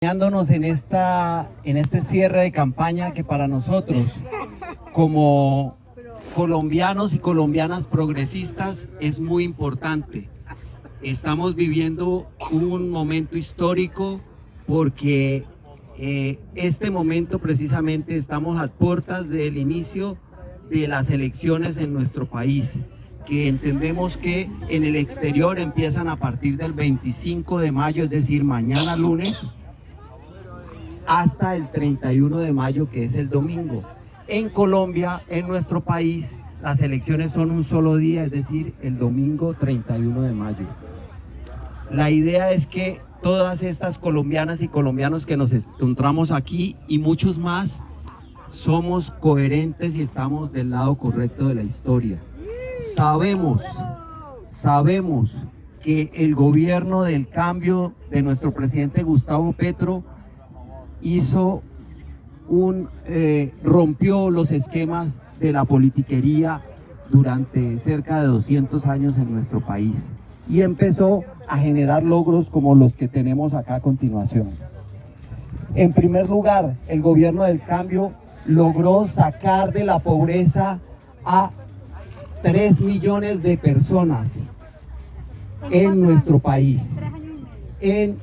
Acompañándonos en este cierre de campaña que para nosotros, como colombianos y colombianas progresistas, es muy importante. Estamos viviendo un momento histórico porque este momento precisamente estamos a puertas del inicio de las elecciones en nuestro país, que entendemos que en el exterior empiezan a partir del 25 de mayo, es decir, mañana lunes, hasta el 31 de mayo, que es el domingo. En Colombia, en nuestro país, las elecciones son un solo día, es decir, el domingo 31 de mayo. La idea es que todas estas colombianas y colombianos que nos encontramos aquí y muchos más, somos coherentes y estamos del lado correcto de la historia. Sabemos que el gobierno del cambio de nuestro presidente Gustavo Petro rompió los esquemas de la politiquería durante cerca de 200 años en nuestro país y empezó a generar logros como los que tenemos acá a continuación. En primer lugar, el gobierno del cambio logró sacar de la pobreza a 3 millones de personas en nuestro país en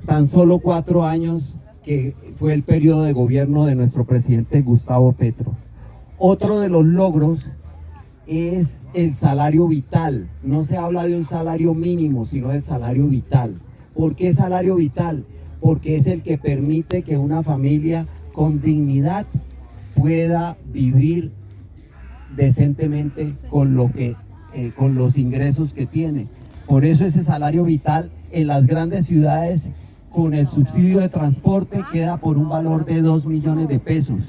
tan solo 4 años, que fue el periodo de gobierno de nuestro presidente Gustavo Petro. Otro de los logros es el salario vital. No se habla de un salario mínimo, sino del salario vital. ¿Por qué salario vital? Porque es el que permite que una familia con dignidad pueda vivir decentemente con los ingresos que tiene. Por eso ese salario vital en las grandes ciudades, con el subsidio de transporte, queda por un valor de 2 millones de pesos.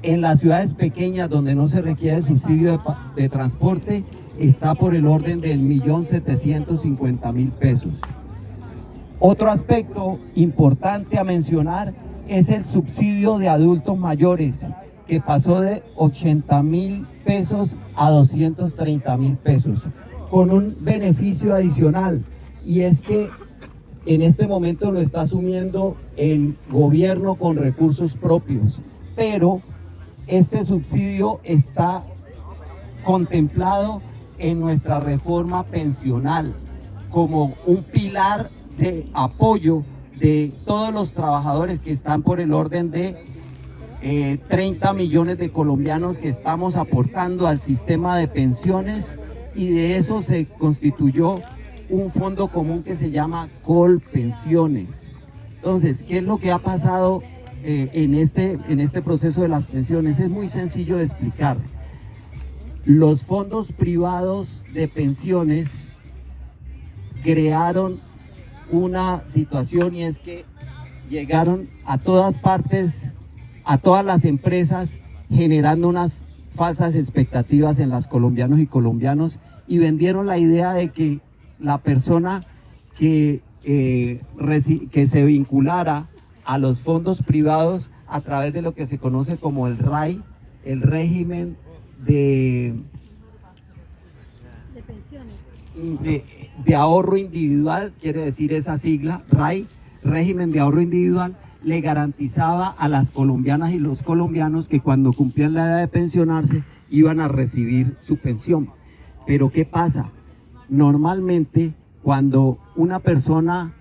En las ciudades pequeñas, donde no se requiere subsidio de transporte, está por el orden del 1.750.000 pesos. Otro aspecto importante a mencionar es el subsidio de adultos mayores, que pasó de 80.000 pesos a 230.000 pesos, con un beneficio adicional, y es que en este momento lo está asumiendo el gobierno con recursos propios, pero este subsidio está contemplado en nuestra reforma pensional como un pilar de apoyo de todos los trabajadores, que están por el orden de 30 millones de colombianos que estamos aportando al sistema de pensiones, y de eso se constituyó un fondo común que se llama Colpensiones. Entonces, ¿qué es lo que ha pasado en este proceso de las pensiones? Es muy sencillo de explicar. Los fondos privados de pensiones crearon una situación, y es que llegaron a todas partes, a todas las empresas, generando unas falsas expectativas en las colombianos y colombianos, y vendieron la idea de que la persona que se vinculara a los fondos privados a través de lo que se conoce como el RAI, el régimen de ahorro individual, quiere decir esa sigla, RAI, régimen de ahorro individual, le garantizaba a las colombianas y los colombianos que cuando cumplían la edad de pensionarse iban a recibir su pensión. Pero ¿qué pasa? Normalmente, cuando una persona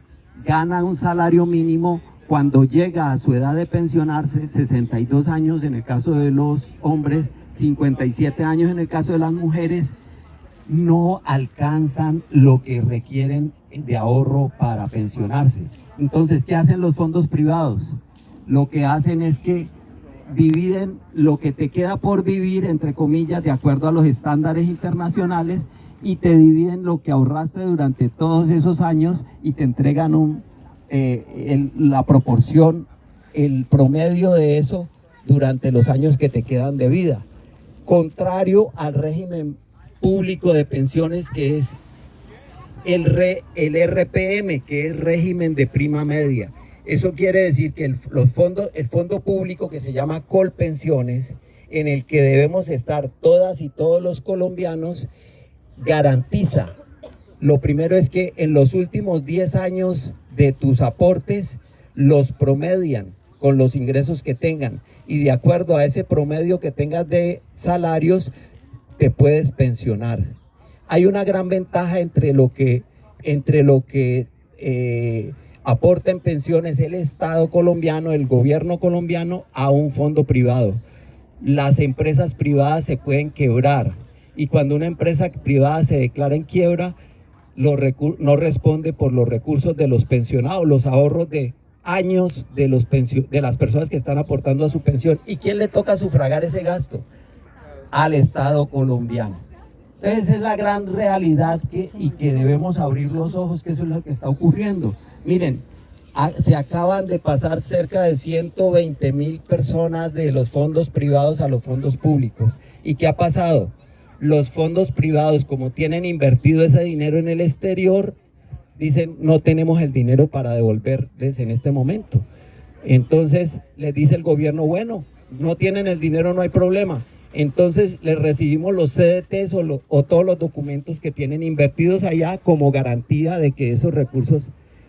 gana un salario mínimo, cuando llega a su edad de pensionarse, 62 años en el caso de los hombres, 57 años en el caso de las mujeres, no alcanzan lo que requieren de ahorro para pensionarse. Entonces, ¿qué hacen los fondos privados? Lo que hacen es que dividen lo que te queda por vivir, entre comillas, de acuerdo a los estándares internacionales, y te dividen lo que ahorraste durante todos esos años y te entregan la proporción, el promedio de eso durante los años que te quedan de vida. Contrario al régimen público de pensiones, que es el RPM, que es régimen de prima media. Eso quiere decir que el fondo público, que se llama Colpensiones, en el que debemos estar todas y todos los colombianos, garantiza, lo primero es que en los últimos 10 años de tus aportes los promedian con los ingresos que tengan y de acuerdo a ese promedio que tengas de salarios te puedes pensionar. Hay una gran ventaja entre lo que aporta en pensiones el Estado colombiano, el gobierno colombiano, a un fondo privado. Las empresas privadas se pueden quebrar y cuando una empresa privada se declara en quiebra, no responde por los recursos de los pensionados, los ahorros de años de las personas que están aportando a su pensión. ¿Y quién le toca sufragar ese gasto? Al Estado colombiano. Entonces esa es la gran realidad y que debemos abrir los ojos, que eso es lo que está ocurriendo. Miren, se acaban de pasar cerca de 120.000 personas de los fondos privados a los fondos públicos. ¿Y qué ha pasado? Los fondos privados, como tienen invertido ese dinero en el exterior, dicen no tenemos el dinero para devolverles en este momento. Entonces les dice el gobierno, bueno, no tienen el dinero, no hay problema. Entonces les recibimos los CDTs o todos los documentos que tienen invertidos allá como garantía de que esos recursos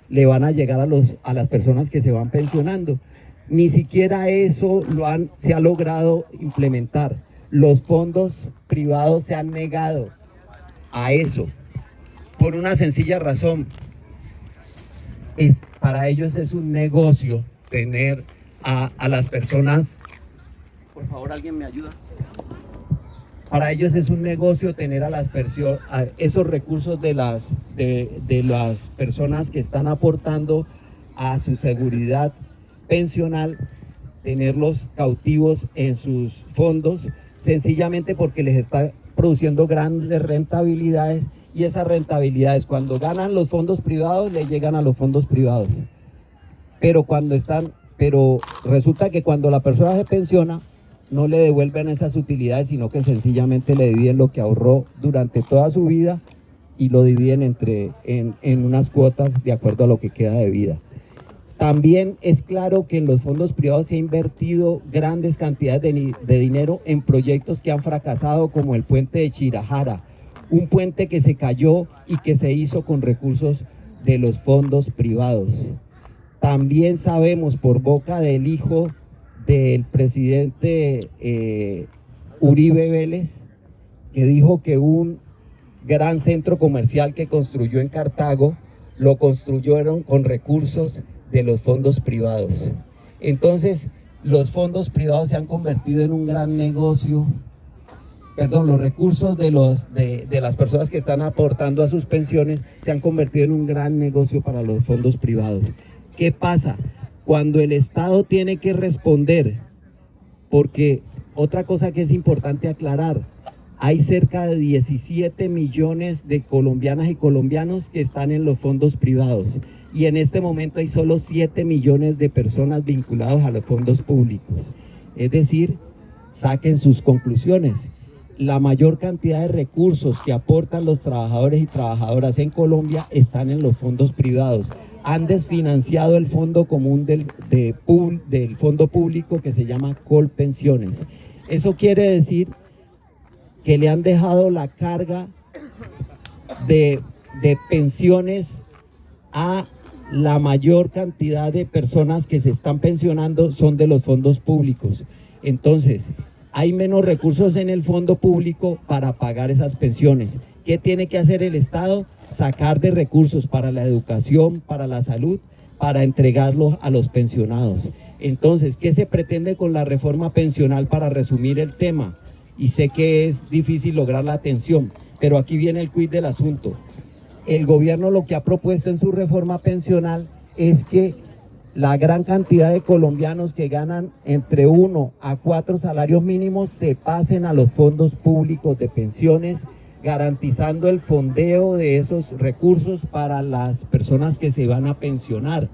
le van a llegar a las personas que se van pensionando. Ni siquiera eso se ha logrado implementar. Los fondos privados se han negado a eso por una sencilla razón. Para ellos es un negocio tener a las personas. Por favor, ¿alguien me ayuda? Para ellos es un negocio tener a esos recursos de las personas que están aportando a su seguridad pensional, tenerlos cautivos en sus fondos, sencillamente porque les está produciendo grandes rentabilidades y esas rentabilidades cuando ganan los fondos privados le llegan a los fondos privados. Pero resulta que cuando la persona se pensiona no le devuelven esas utilidades, sino que sencillamente le dividen lo que ahorró durante toda su vida y lo dividen en unas cuotas de acuerdo a lo que queda de vida. También es claro que en los fondos privados se ha invertido grandes cantidades de dinero en proyectos que han fracasado, como el puente de Chirajara, un puente que se cayó y que se hizo con recursos de los fondos privados. También sabemos por boca del hijo del presidente Uribe Vélez, que dijo que un gran centro comercial que construyó en Cartago, lo construyeron con recursos de los fondos privados. Entonces, los fondos privados se han convertido en un gran negocio. Los recursos de las personas que están aportando a sus pensiones se han convertido en un gran negocio para los fondos privados. ¿Qué pasa? Cuando el Estado tiene que responder, porque otra cosa que es importante aclarar, hay cerca de 17 millones de colombianas y colombianos que están en los fondos privados y en este momento hay solo 7 millones de personas vinculadas a los fondos públicos. Es decir, saquen sus conclusiones. La mayor cantidad de recursos que aportan los trabajadores y trabajadoras en Colombia están en los fondos privados. Han desfinanciado el fondo común del fondo público que se llama Colpensiones. Eso quiere decir que le han dejado la carga de pensiones a la mayor cantidad de personas que se están pensionando son de los fondos públicos. Entonces, hay menos recursos en el fondo público para pagar esas pensiones. ¿Qué tiene que hacer el Estado? Sacar de recursos para la educación, para la salud, para entregarlos a los pensionados. Entonces, ¿qué se pretende con la reforma pensional para resumir el tema? Y sé que es difícil lograr la atención, pero aquí viene el quid del asunto. El gobierno lo que ha propuesto en su reforma pensional es que la gran cantidad de colombianos que ganan entre 1 a 4 salarios mínimos se pasen a los fondos públicos de pensiones, garantizando el fondeo de esos recursos para las personas que se van a pensionar.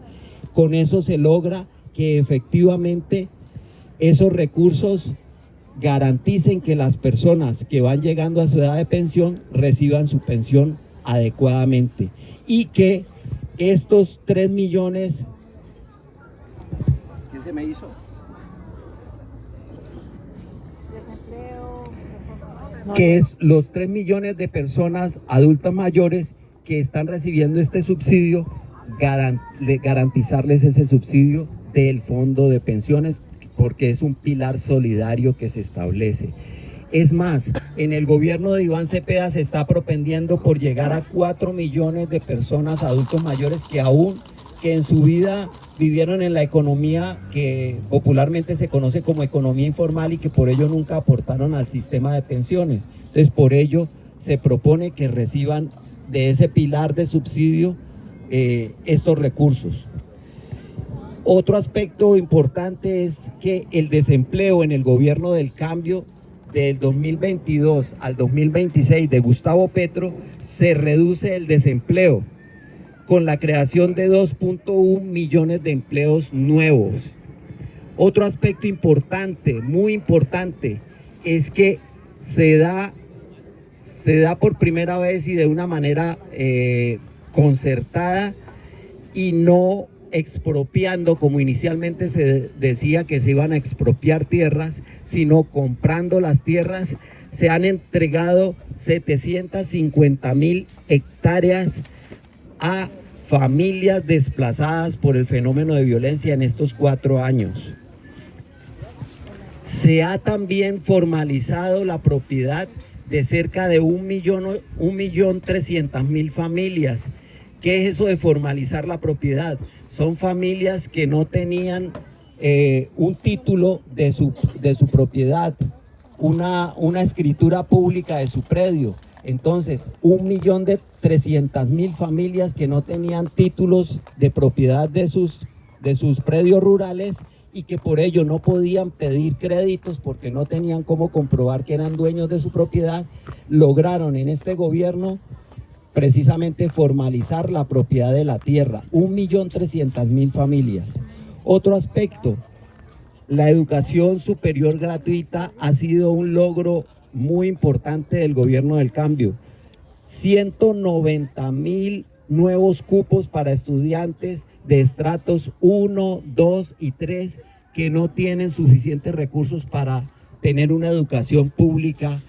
Con eso se logra que efectivamente esos recursos garanticen que las personas que van llegando a su edad de pensión reciban su pensión adecuadamente y que estos 3 millones... ¿Qué se me hizo? Que es los 3 millones de personas adultas mayores que están recibiendo este subsidio garantizarles ese subsidio del fondo de pensiones, porque es un pilar solidario que se establece. Es más, en el gobierno de Iván Cepeda se está propendiendo por llegar a 4 millones de personas, adultos mayores, que en su vida vivieron en la economía que popularmente se conoce como economía informal y que por ello nunca aportaron al sistema de pensiones. Entonces, por ello se propone que reciban de ese pilar de subsidio estos recursos. Otro aspecto importante es que el desempleo en el gobierno del cambio del 2022 al 2026 de Gustavo Petro se reduce el desempleo con la creación de 2.1 millones de empleos nuevos. Otro aspecto importante, muy importante, es que se da por primera vez y de una manera concertada y no expropiando como inicialmente se decía que se iban a expropiar tierras, sino comprando las tierras. Se han entregado 750.000 hectáreas a familias desplazadas por el fenómeno de violencia en estos 4 años. Se ha también formalizado la propiedad de cerca de 1.300.000 familias. ¿Qué es eso de formalizar la propiedad? Son familias que no tenían un título de su propiedad, una escritura pública de su predio. Entonces, 1.300.000 familias que no tenían títulos de propiedad de sus predios rurales y que por ello no podían pedir créditos porque no tenían cómo comprobar que eran dueños de su propiedad, lograron en este gobierno precisamente formalizar la propiedad de la tierra, 1.300.000 familias. Otro aspecto, la educación superior gratuita ha sido un logro muy importante del gobierno del cambio. 190.000 nuevos cupos para estudiantes de estratos 1, 2 y 3 que no tienen suficientes recursos para tener una educación pública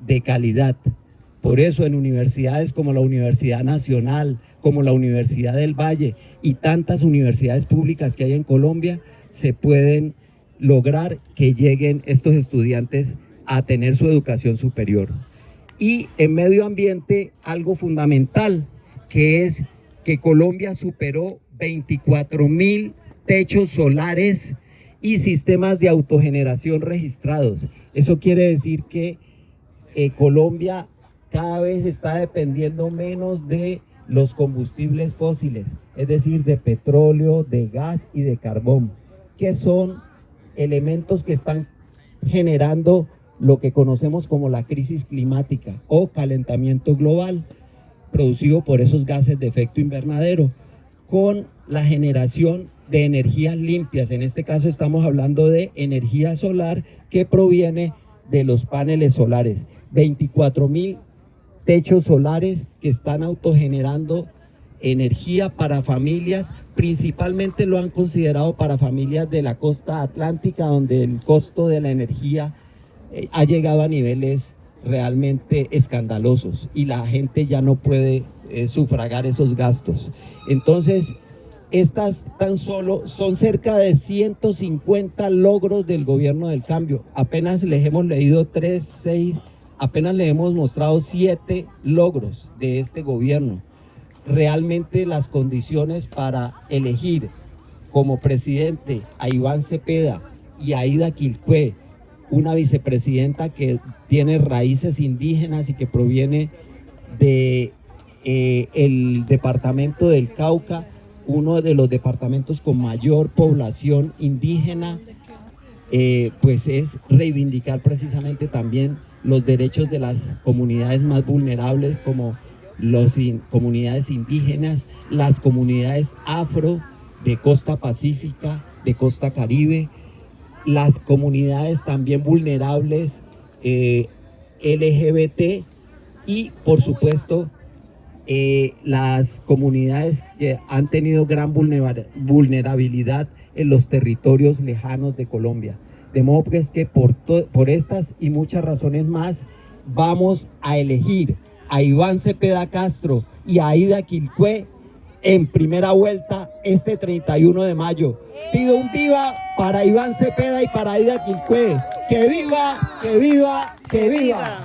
de calidad. Por eso en universidades como la Universidad Nacional, como la Universidad del Valle y tantas universidades públicas que hay en Colombia, se pueden lograr que lleguen estos estudiantes a tener su educación superior. Y en medio ambiente, algo fundamental, que es que Colombia superó 24.000 techos solares y sistemas de autogeneración registrados. Eso quiere decir que Colombia cada vez está dependiendo menos de los combustibles fósiles, es decir, de petróleo, de gas y de carbón, que son elementos que están generando lo que conocemos como la crisis climática o calentamiento global, producido por esos gases de efecto invernadero, con la generación de energías limpias. En este caso estamos hablando de energía solar que proviene de los paneles solares. 24.000 techos solares que están autogenerando energía para familias, principalmente lo han considerado para familias de la costa atlántica, donde el costo de la energía ha llegado a niveles realmente escandalosos y la gente ya no puede sufragar esos gastos. Entonces, estas tan solo son cerca de 150 logros del gobierno del cambio. Apenas les hemos leído 3, 6, apenas le hemos mostrado 7 logros de este gobierno. Realmente las condiciones para elegir como presidente a Iván Cepeda y a Aída Quilpué, una vicepresidenta que tiene raíces indígenas y que proviene de el departamento del Cauca, uno de los departamentos con mayor población indígena, pues es reivindicar precisamente también los derechos de las comunidades más vulnerables, como las comunidades indígenas, las comunidades afro de costa pacífica, de costa caribe, las comunidades también vulnerables LGBT y por supuesto las comunidades que han tenido gran vulnerabilidad en los territorios lejanos de Colombia. De modo pues que por estas y muchas razones más vamos a elegir a Iván Cepeda Castro y a Aída Quilpué en primera vuelta este 31 de mayo. Pido un viva para Iván Cepeda y para Aida Quilpué. ¡Que viva, que viva, que viva!